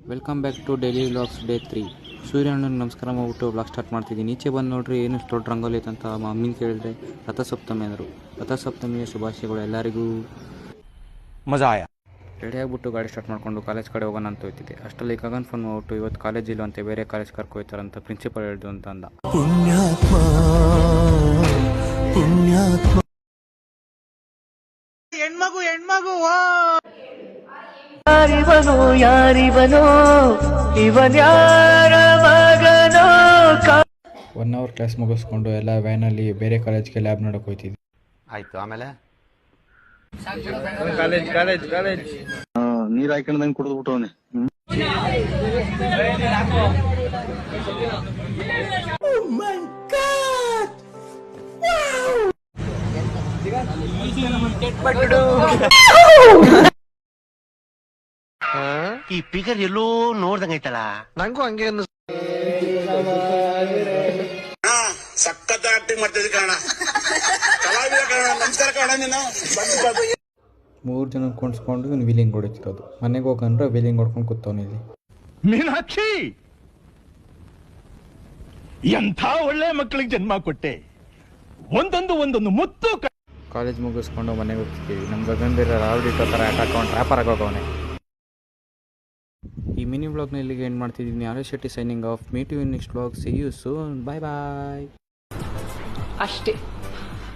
Welcome back to daily vlogs day 3. ಸೂರ್ಯಣ್ಣನಿಗೆ ನಮಸ್ಕಾರ ಮಾಡ್ಬಿಟ್ಟು ವ್ಲಾಗ್ ಸ್ಟಾರ್ಟ್ ಮಾಡ್ತಿದ್ದೀನಿ. ಈಚೆ ಬಂದು ನೋಡ್ರಿ ಏನು ದೊಡ್ಡ ರಂಗೋಲಿ ಐತೆ ಅಂತ ಮಮ್ಮಿನ ಕೇಳಿದ್ರೆ ರಥಸಪ್ತಮಿ ಅಂದರು. ರಥಸಪ್ತಮಿಯ ಶುಭಾಶಯಗಳು ಎಲ್ಲರಿಗೂ. ಮಜಾ ಆಯ. ರೆಡಿ ಆಗಿಬಿಟ್ಟು ಗಾಡಿ ಸ್ಟಾರ್ಟ್ ಮಾಡಿಕೊಂಡು ಕಾಲೇಜ್ ಕಡೆ ಹೋಗೋಣ ಅಂತ ಹೋಗ್ತಿದ್ದೆ. ಅಷ್ಟರಲ್ಲಿ ಗಗನ್ ಫೋನ್ ಮಾಡ್ಬಿಟ್ಟು ಇವತ್ತು ಕಾಲೇಜ್ ಇಲ್ಲ ಅಂತ ಬೇರೆ ಕಾಲೇಜ್ ಕರ್ಕೊಯ್ತಾರಂತ ಪ್ರಿನ್ಸಿಪಲ್ ಹೇಳಿದ್ರು ಅಂತ ಅಂದ. ಪುಣ್ಯಾತ್ಮ ಪುಣ್ಯಾತ್ಮ ಹೆಣ್ಮಗು ಯಾರಿವನೋ ಇವನ್ಯಾರ ಮಗನೋ. 1 ಅವರ್ ಕ್ಲಾಸ್ ಮುಗಿಸ್ಕೊಂಡು ಎಲ್ಲ ವ್ಯಾನಲ್ಲಿ ಬೇರೆ ಕಾಲೇಜ್ಗೆ ಲ್ಯಾಬ್ ನೋಡೋಕೆ ಹೋಗ್ತಿದ್ವಿ. ಆಯ್ತು, ಆಮೇಲೆ ನೀರ್ ಹಾಕೊಂಡಂಗೆ ಕುಡಿದು ಬಿಟ್ಟವನೆ. ಈ ಪಿಗರ್ ಎಲ್ಲೋ ನೋಡ್ದಂಗೈತಲ್ಲ, ನಂಗೂ ಹಂಗೆ ಸಖತ್ ಆಕ್ಟಿಂಗ್ ಮಾಡ್ತಿದ್ದೆ ಕಾರಣ ಕಲಾವಿದ ಕಾರಣ. ನಮಸ್ಕಾರ ಕಾರಣ. ನೀನು 3 ಜನ ಕೊಂಡ್ಸ್ಕೊಂಡು ಇವನು ವೀಲಿಂಗ್ ಹೊಡಿತಿರೋದು. ಮನೆಗೆ ಹೋಗಂದ್ರೆ ವೀಲಿಂಗ್ ಹೊಡ್ಕೊಂಡು ಕೂತವನು ಇಲ್ಲಿ. ಮೀನಾಕ್ಷಿ, ಎಂಥ ಒಳ್ಳೆ ಮಕ್ಕಳಿಗೆ ಜನ್ಮ ಕೊಟ್ಟೆ. ಒಂದೊಂದು ಮುತ್ತು. ಕಾಲೇಜ್ ಮುಗಿಸ್ಕೊಂಡು ಮನೆಗೆ ಹೋಗ್ತಿದ್ದೀವಿ. ನಮ್ಮ ಗಗನ್ ಬೇರೆ ರಾವಡಿಟೋ ಥರ ಹಾಕೊಂಡು ರ್ಯಾಪರ್ ಆಗೋಗವನೆ. ಈ ಮಿನಿ ವ್ಲಾಗ್ನ ಇಲ್ಲಿಗೆ ಎಂಡ್ ಮಾಡ್ತಿದ್ದೀನಿ. R Shetty signing off. Meet you in next vlog. See you soon. Bye bye. ಅಷ್ಟೇ.